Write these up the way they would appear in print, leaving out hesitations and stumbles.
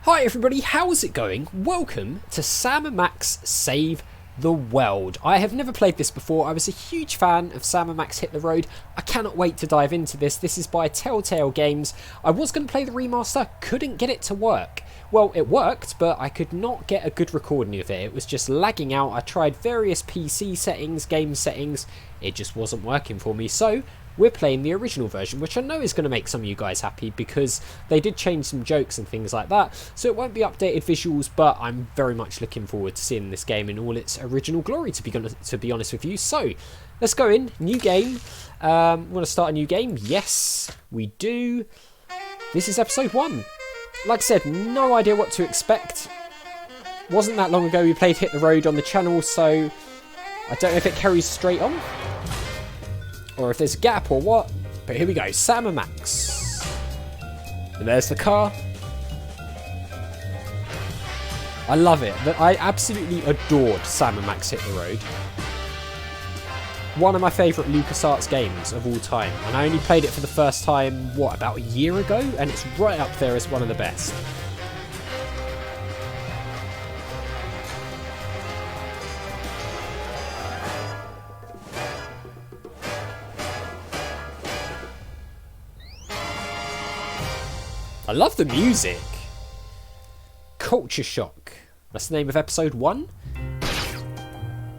Hi everybody, how's it going? Welcome to Sam & Max Save the World. I have never played this before. I was a huge fan of Sam & Max Hit the Road. I cannot wait to dive into this. This is by Telltale Games. I was going to play the remaster, couldn't get it to work. Well, it worked, but I could not get a good recording of it. It was just lagging out. I tried various PC settings, game settings. It just wasn't working for me. So we're playing the original version, which I know is going to make some of you guys happy because they did change some jokes and things like that. So it won't be updated visuals, but I'm very much looking forward to seeing this game in all its original glory, to be honest with you. So let's go in. New game. Want to start a new game? Yes, we do. This is episode 1. Like I said, no idea what to expect. Wasn't that long ago we played Hit the Road on the channel, so I don't know if it carries straight on or if there's a gap or what. But here we go, Sam & Max. And there's the car. I love it. I absolutely adored Sam & Max Hit the Road. One of my favourite LucasArts games of all time. And I only played it for the first time, what, about a year ago? And it's right up there as one of the best. I love the music. Culture shock. That's the name of episode 1.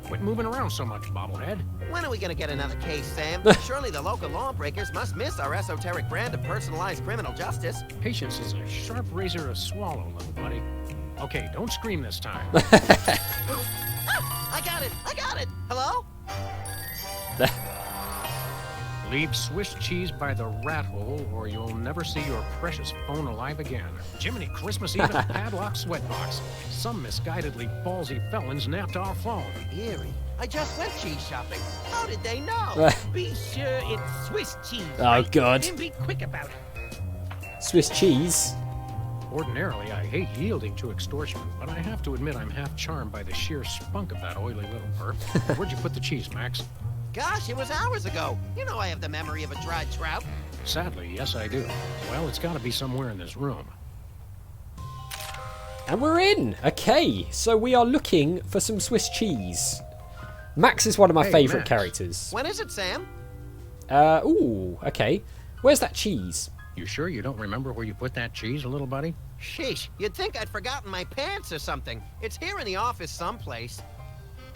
Quit moving around so much, bobblehead. When are we gonna get another case, Sam? Surely the local lawbreakers must miss our esoteric brand of personalized criminal justice. Patience is a sharp razor to swallow, little buddy. Okay, don't scream this time. I got it! I got it! Hello? Leave Swiss cheese by the rat hole, or you'll never see your precious phone alive again. Jiminy Christmas Eve at the padlock sweatbox. Some misguidedly ballsy felons napped our phone. Eerie. I just went cheese shopping. How did they know? Be sure it's Swiss cheese. Oh, right? God. And be quick about it. Swiss cheese. Ordinarily, I hate yielding to extortion, but I have to admit I'm half charmed by the sheer spunk of that oily little perp. Where'd you put the cheese, Max? Gosh, it was hours ago. You know I have the memory of a dried trout. Sadly, yes I do. Well, it's gotta be somewhere in this room. And we're in. Okay, so we are looking for some Swiss cheese. Max is one of my favourite Max. characters. When is it, Sam? Ooh, okay. Where's that cheese? You sure you don't remember where you put that cheese, little buddy? Sheesh, you'd think I'd forgotten my pants or something. It's here in the office someplace.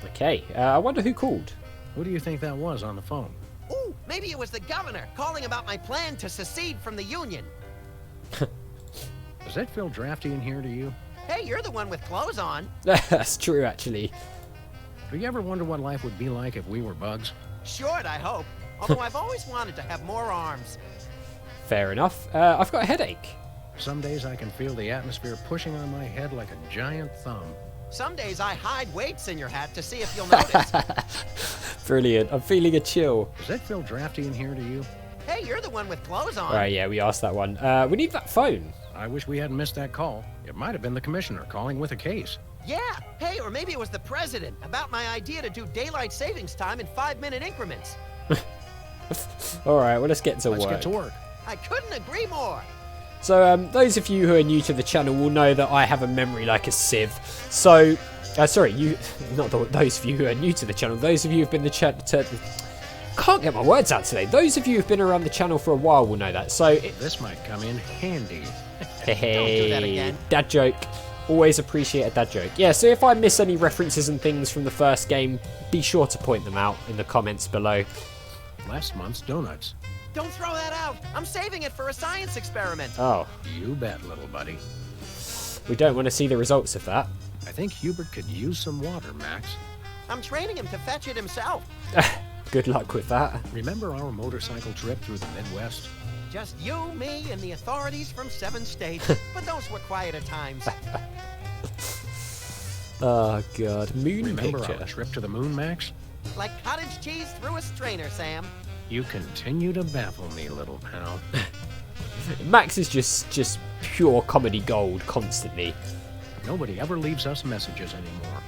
Okay, I wonder who called. Who do you think that was on the phone? Ooh, maybe it was the governor calling about my plan to secede from the Union. Does that feel drafty in here to you? Hey, you're the one with clothes on. That's true, actually. Do you ever wonder what life would be like if we were bugs? Short, I hope. Although I've always wanted to have more arms. Fair enough. I've got a headache. Some days I can feel the atmosphere pushing on my head like a giant thumb. Some days I hide weights in your hat to see if you'll notice. Brilliant. I'm feeling a chill. Does that feel drafty in here to you? Hey, you're the one with clothes on. Right, yeah, we asked that one. We need that phone. I wish we hadn't missed that call. It might have been the commissioner calling with a case. Yeah. Hey, or maybe it was the president about my idea to do daylight savings time in 5-minute increments. All right, well, let's get to work. Let's get to work. I couldn't agree more. So, those of you who are new to the channel will know that I have a memory like a sieve. So, sorry, those of you who are new to the channel. Those of you who've been can't get my words out today. Those of you who've been around the channel for a while will know that. So, This might come in handy. hey, Don't do that again. dad joke. Always appreciate a dad joke. Yeah, so if I miss any references and things from the first game, be sure to point them out in the comments below. Last month's donuts. Don't throw that out. I'm saving it for a science experiment. Oh, You bet, little buddy. we don't want to see the results of that. I think Hubert could use some water, Max. I'm training him to fetch it himself. Good luck with that. Remember our motorcycle trip through the Midwest? Just you, me, and the authorities from 7 states. But those were quieter times. Oh, God. Moon Remember picture. our trip to the moon, Max? Like cottage cheese through a strainer, Sam. You continue to baffle me, little pal. Max is just pure comedy gold constantly. Nobody ever leaves us messages anymore.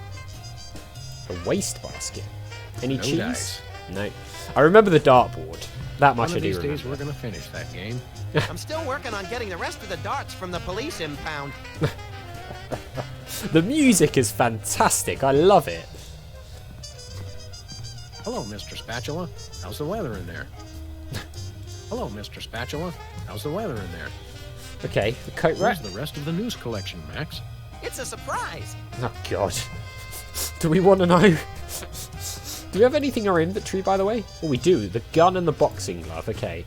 A wastebasket. Any No cheese? dice. No. I remember the dartboard. That much One I of do these remember. days we're gonna finish that game. I'm still working on getting the rest of the darts from the police impound. The music is fantastic. I love it. Hello, Mr. Spatula. How's the weather in there? Hello, Mr. Spatula. How's the weather in there? Okay, the coat rack. Where's the rest of the news collection, Max? It's a surprise. Oh, God. Do we want to know? Do we have anything in our inventory, by the way? Oh, we do. The gun and the boxing glove. Okay.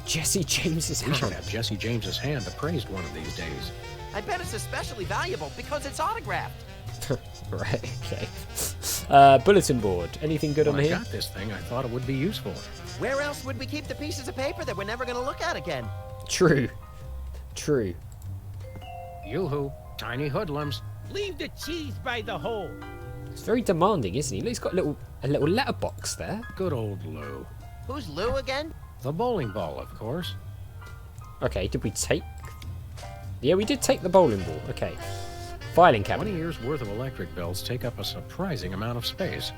Jesse James's We should hand. have Jesse James's hand appraised one of these days. I bet it's especially valuable because it's autographed. Right, okay. Bulletin board. Anything good When on I here? got this thing, I thought it would be useful. Where else would we keep the pieces of paper that we're never going to look at again? True. True. Yoo-hoo, tiny hoodlums. Leave the cheese by the hole. It's very demanding, isn't he? He's got a little letterbox there. Good old Lou. Who's Lou again? The bowling ball, of course. Okay, did we take... Yeah, we did take the bowling ball. Okay. Filing 20 cabinet. years' worth of electric bills take up a surprising amount of space.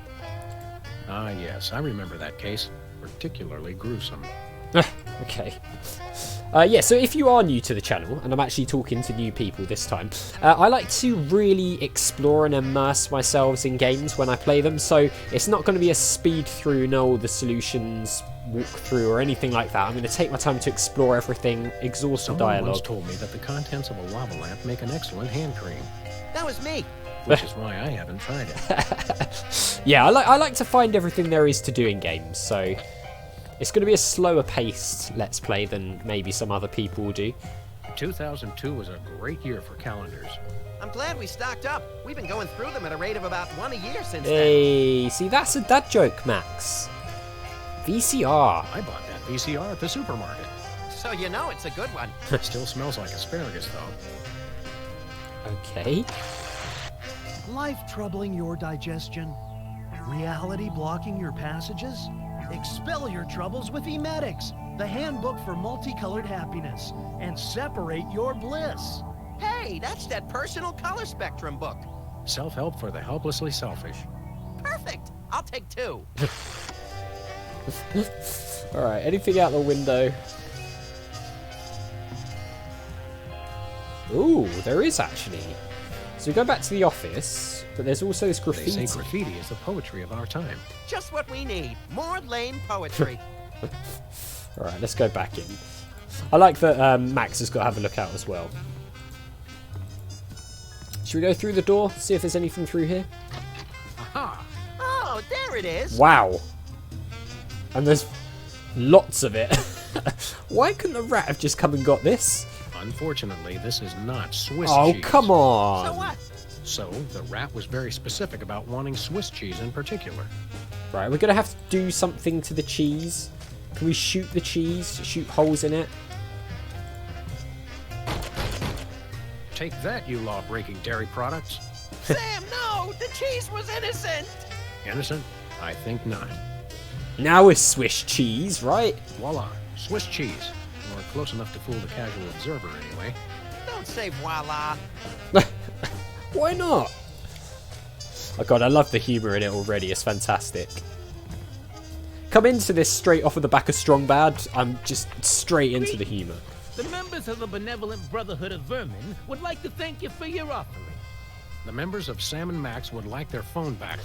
Ah, yes, I remember that case. Particularly gruesome. Okay. Yeah, so if you are new to the channel, and I'm actually talking to new people this time, I like to really explore and immerse myself in games when I play them, so it's not going to be a speed through, know all the solutions, walk through, or anything like that. I'm going to take my time to explore everything, exhaust the Someone once dialogue. told me that the contents of a lava lamp make an excellent hand cream, That was me. which is why I haven't tried it. Yeah, I like to find everything there is to do in games, so it's going to be a slower paced Let's Play than maybe some other people will do. 2002 was a great year for calendars. I'm glad we stocked up. We've been going through them at a rate of about one a year since then. Hey, see, that's a dad joke, Max. VCR. I bought that VCR at the supermarket. So you know it's a good one. It still smells like asparagus, though. Okay. Life troubling your digestion? Reality blocking your passages? Expel your troubles with Emetics, the handbook for multicolored happiness, and separate your bliss. Hey, that's that personal color spectrum book. Self-help for the helplessly selfish. Perfect. I'll take 2. Alright, anything out the window? Ooh, there is actually. So we go back to the office, but there's also this They graffiti. say graffiti is the poetry of our time. Just what we need. More lame poetry. Alright, let's go back in. I like that Max has got to have a look out as well. Should we go through the door, see if there's anything through here? Aha! Oh, there it is. Wow. And there's lots of it. Why couldn't a rat have just come and got this? Unfortunately, this is not Swiss Oh, cheese. come on. So what? So, the rat was very specific about wanting Swiss cheese in particular. Right, we're going to have to do something to the cheese. Can we shoot the cheese? Shoot holes in it? Take that, you law-breaking dairy products. Sam, no! The cheese was innocent! Innocent? I think not. Now it's Swiss cheese, right? Voila, Swiss cheese. Or close enough to fool the casual observer, anyway. Don't say voila. Why not? Oh god, I love the humour in it already. It's fantastic. Come into this straight off of the back of Strong Bad. I'm just straight into the humour. The members of the Benevolent Brotherhood of Vermin would like to thank you for your offering. The members of Sam and Max would like their phone back.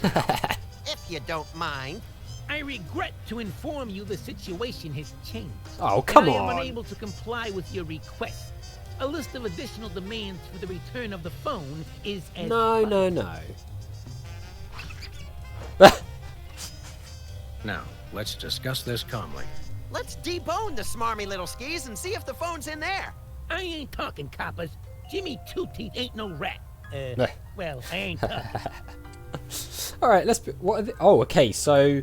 If you don't mind. I regret to inform you the situation has changed. Oh, come and I on. am unable to comply with your request. A list of additional demands for the return of the phone is as No, follows. no, no. Now, let's discuss this calmly. Let's debone the smarmy little skis and see if the phone's in there. I ain't talking coppers. Jimmy Two-Teeth ain't no rat. Nah. Well, I ain't talking. Alright, let's... What are the, oh, okay, so...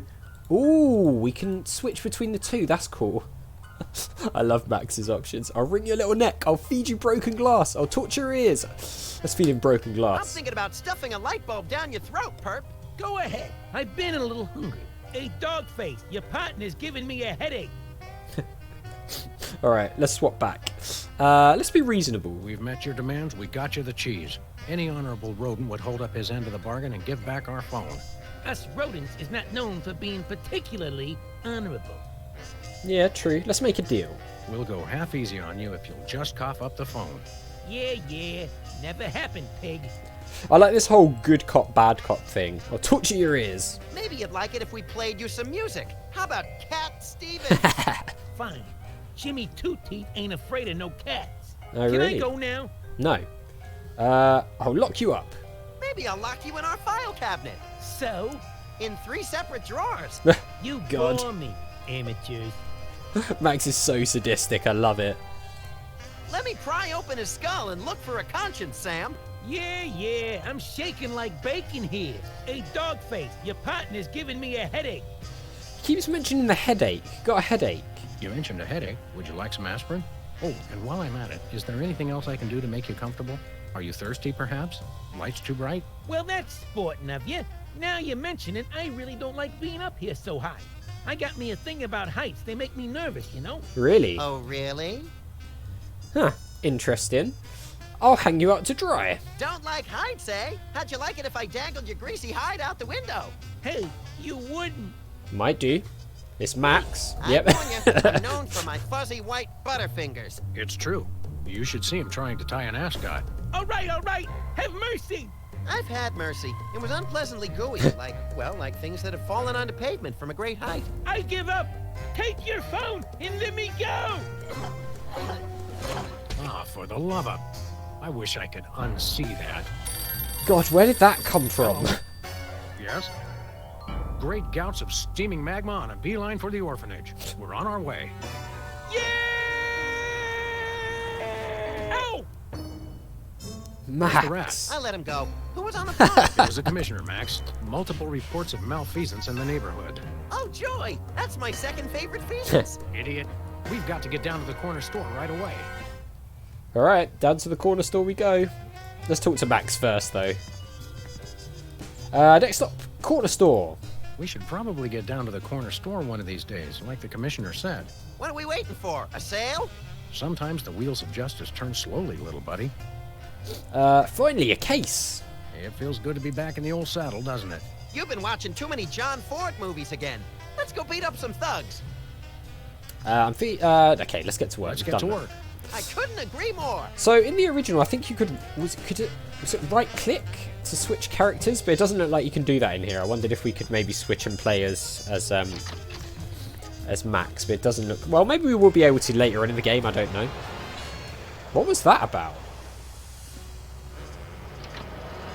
Ooh, we can switch between the two. That's cool. I love Max's options. I'll wring your little neck. I'll feed you broken glass. I'll torture your ears. Let's feed him broken I'm glass. thinking about stuffing a light bulb down your throat, Perp. Go ahead. I've been a little hungry. Hey, Dogface, your partner's giving me a headache. Alright, let's swap back. Let's be reasonable. We've met your demands, we got you the cheese. Any honorable rodent would hold up his end of the bargain and give back our phone. Us rodents is not known for being particularly honorable. Yeah, true. Let's make a deal. We'll go half easy on you if you'll just cough up the phone. Yeah. Never happened, pig. I like this whole good cop, bad cop thing. I'll torture your ears. Maybe you'd like it if we played you some music. How about Cat Stevens? Fine. Jimmy Two-Teeth ain't afraid of no cats. Oh, Can really? I go now? No. I'll lock you up. Maybe I'll lock you in our file cabinet. So, In 3 separate drawers. you God. bore me, amateurs. Max is so sadistic. I love it. Let me pry open his skull and look for a conscience, Sam. Yeah, I'm shaking like bacon here. Hey, Dogface, your partner's giving me a headache. He keeps mentioning the headache. Got a headache. You mentioned a headache. Would you like some aspirin? Oh, and while I'm at it, is there anything else I can do to make you comfortable? Are you thirsty, perhaps? Lights too bright? Well, that's sporting of you. Now you mention it, I really don't like being up here so high. I got me a thing about heights. They make me nervous, you know? Really? Oh, really? Huh. Interesting. I'll hang you out to dry. Don't like heights, eh? How'd you like it if I dangled your greasy hide out the window? Hey, you wouldn't. Might do. It's Max. I Yep. warn you, I'm known for my fuzzy white butterfingers. It's true. You should see him trying to tie an ascot. All right. Have mercy. I've had mercy. It was unpleasantly gooey, like things that have fallen onto pavement from a great height. I give up. Take your phone and let me go. Ah, for the love of... I wish I could unsee that. God, where did that come from? Yes? Great gouts of steaming magma on a beeline for the orphanage. We're on our way. Yeah! Ow! Max. I let him go. Who was on the phone? It was the commissioner, Max. Multiple reports of malfeasance in the neighborhood. Oh, joy! That's my second favorite features. Idiot. We've got to get down to the corner store right away. Alright, down to the corner store we go. Let's talk to Max first, though. Next stop, corner store. We should probably get down to the corner store one of these days, like the commissioner said. What are we waiting for? A sale? Sometimes the wheels of justice turn slowly, little buddy. Finally, a case. It feels good to be back in the old saddle, doesn't it? You've been watching too many John Ford movies again. Let's go beat up some thugs. Okay, let's get to work. Let's We've get to done that. work. I couldn't agree more. So in the original, I think you was it right click to switch characters, but it doesn't look like you can do that in here. I wondered if we could maybe switch and play as Max, but it doesn't look. Well, maybe we will be able to later on in the game. I don't know. What was that about?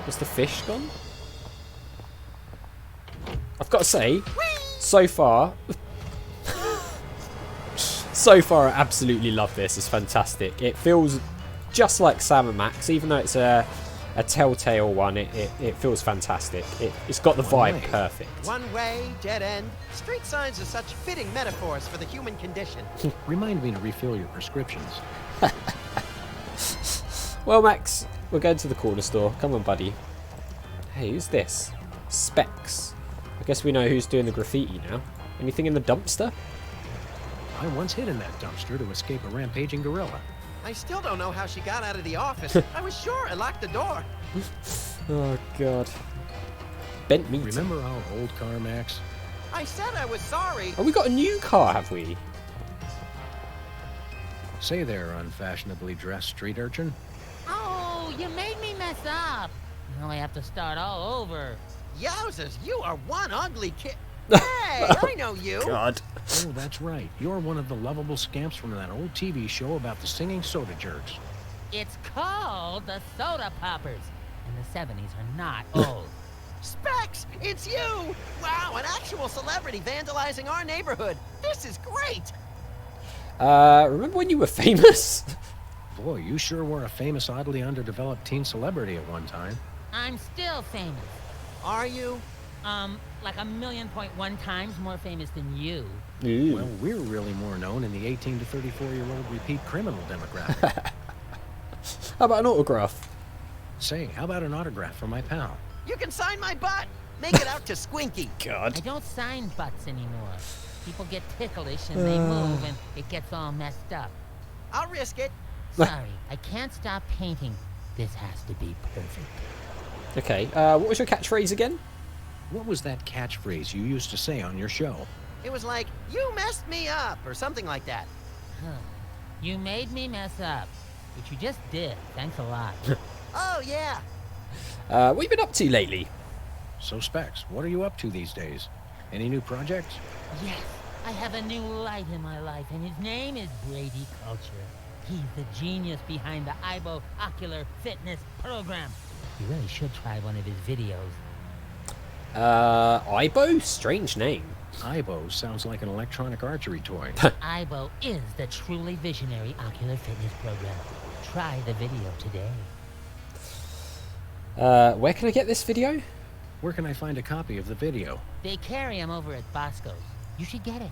Was the fish gone? I've got to say, so far, I absolutely love this. It's fantastic. It feels just like Sam and Max, even though it's a Telltale one. It feels fantastic. It's got the vibe perfect. One way, dead end. Street signs are such fitting metaphors for the human condition. Remind me to refill your prescriptions. Well, Max, we're going to the corner store. Come on, buddy. Hey, who's this? Specs. I guess we know who's doing the graffiti now. Anything in the dumpster? I once hid in that dumpster to escape a rampaging gorilla. I still don't know how she got out of the office. I was sure I locked the door. Oh, God. Bent meat. Remember our old car, Max? I said I was sorry. Oh, we got a new car, have we? Say there, unfashionably dressed street urchin. Oh, you made me mess up. Now I have to start all over. Yowzers, you are one ugly kid. Hey, I know you. God. Oh, that's right. You're one of the lovable scamps from that old TV show about the singing soda jerks. It's called the Soda Poppers. And the 70s are not old. Specs, it's you. Wow, an actual celebrity vandalizing our neighborhood. This is great. Remember when you were famous? Boy, you sure were a famous, oddly underdeveloped teen celebrity at one time. I'm still famous. Are you? Like 1,000,000.1 times more famous than you. Ooh. Well, we're really more known in the 18 to 34-year-old repeat criminal demographic. How about an autograph? Say, how about an autograph for my pal? You can sign my butt. Make it out to Squinky. I God. don't sign butts anymore. People get ticklish and they move and it gets all messed up. I'll risk it. Sorry, I can't stop painting. This has to be perfect. Okay, what was your catchphrase again? What was that catchphrase you used to say on your show? It was like, you messed me up, or something like that. Huh. You made me mess up. which you just did. Thanks a lot. Oh, yeah. What have you been up to lately? So, Specs, what are you up to these days? Any new projects? Yes, I have a new light in my life, and his name is Brady Culture. He's the genius behind the IBO Ocular Fitness Program. You really should try one of his videos. Ibo? Strange name. IBO sounds like an electronic archery toy. IBO is the truly visionary ocular fitness program. Try the video today. Where can I get this video? Where can I find a copy of the video? They carry him over at Bosco's. You should get it.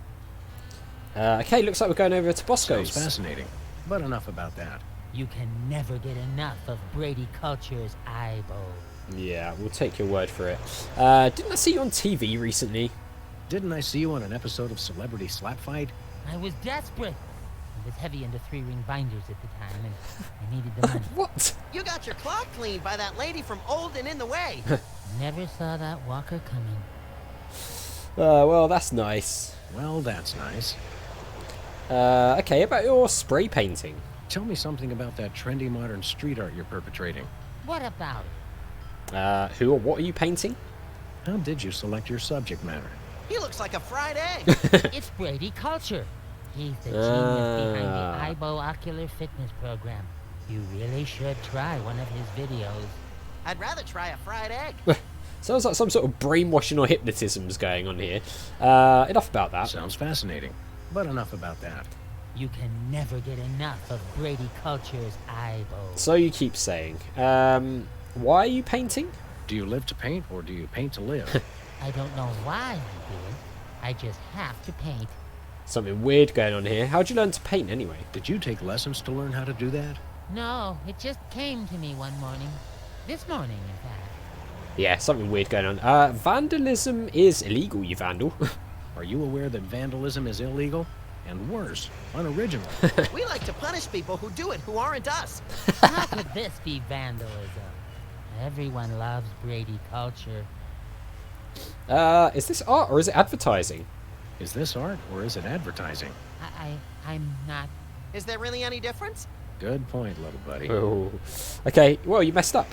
Okay, looks like we're going over to Bosco's. Sounds fascinating. But enough about that. You can never get enough of Brady Culture's IBO. Yeah, we'll take your word for it. Didn't I see you on TV recently? Didn't I see you on an episode of Celebrity Slap Fight? I was desperate. I was heavy into 3-ring binders at the time, and I needed the money. What? You got your clock cleaned by that lady from Old and in the Way. Never saw that walker coming. Well, that's nice. Well, that's nice. Okay, about your spray painting. Tell me something about that trendy modern street art you're perpetrating. What about it? Who or what are you painting? How did you select your subject matter? He looks like a fried egg. It's Brady Culture. He's the genius behind the IBO Ocular Fitness Program. You really should try one of his videos. I'd rather try a fried egg. Sounds like some sort of brainwashing or hypnotism's going on here. Enough about that. Sounds fascinating. But enough about that. You can never get enough of Brady Culture's IBO. So you keep saying. Why are you painting? Do you live to paint, or do you paint to live? I don't know why I do it. I just have to paint. Something weird going on here. How'd you learn to paint anyway? Did you take lessons to learn how to do that? No, it just came to me one morning. This morning, in fact. Yeah, something weird going on. Vandalism is illegal, you vandal. Are you aware that vandalism is illegal? And worse, unoriginal. We like to punish people who do it who aren't us. How could this be vandalism? Everyone loves Brady Culture. Is this art or is it advertising? Is this art, or is it advertising? I'm not... Is there really any difference? Good point, little buddy. Oh. Okay, well, you messed up.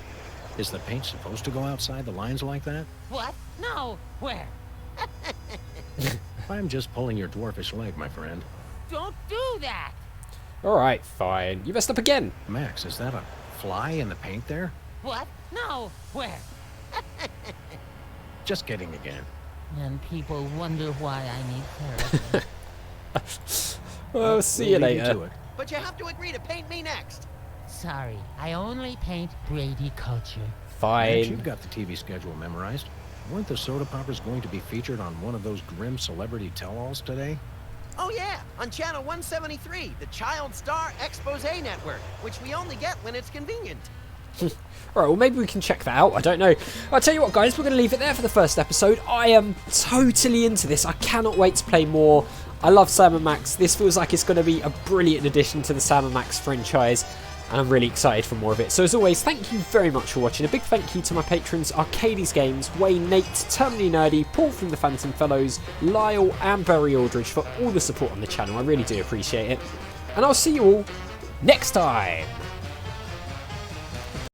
Is the paint supposed to go outside the lines like that? What? No! Where? I'm just pulling your dwarfish leg, my friend. Don't do that! Alright, fine. You messed up again. Max, is that a fly in the paint there? What? No! Where? Just kidding again. And people wonder why I need therapy. Well, see you We'll leave later. to it. But you have to agree to paint me next. Sorry, I only paint Brady Culture. Max, Fine. you've got the TV schedule memorized. Weren't the soda poppers going to be featured on one of those grim celebrity tell-alls today? Oh yeah, on channel 173, the Child Star Expose Network, which we only get when it's convenient. Alright, well maybe we can check that out, I don't know. I'll tell you what guys, we're going to leave it there for the first episode. I am totally into this, I cannot wait to play more. I love Sam & Max, this feels like it's going to be a brilliant addition to the Sam & Max franchise. And I'm really excited for more of it. So as always, thank you very much for watching. A big thank you to my patrons, Arcades Games, Wayne, Nate, Terminally Nerdy, Paul from the Phantom Fellows, Lyle and Barry Aldridge for all the support on the channel. I really do appreciate it. And I'll see you all next time.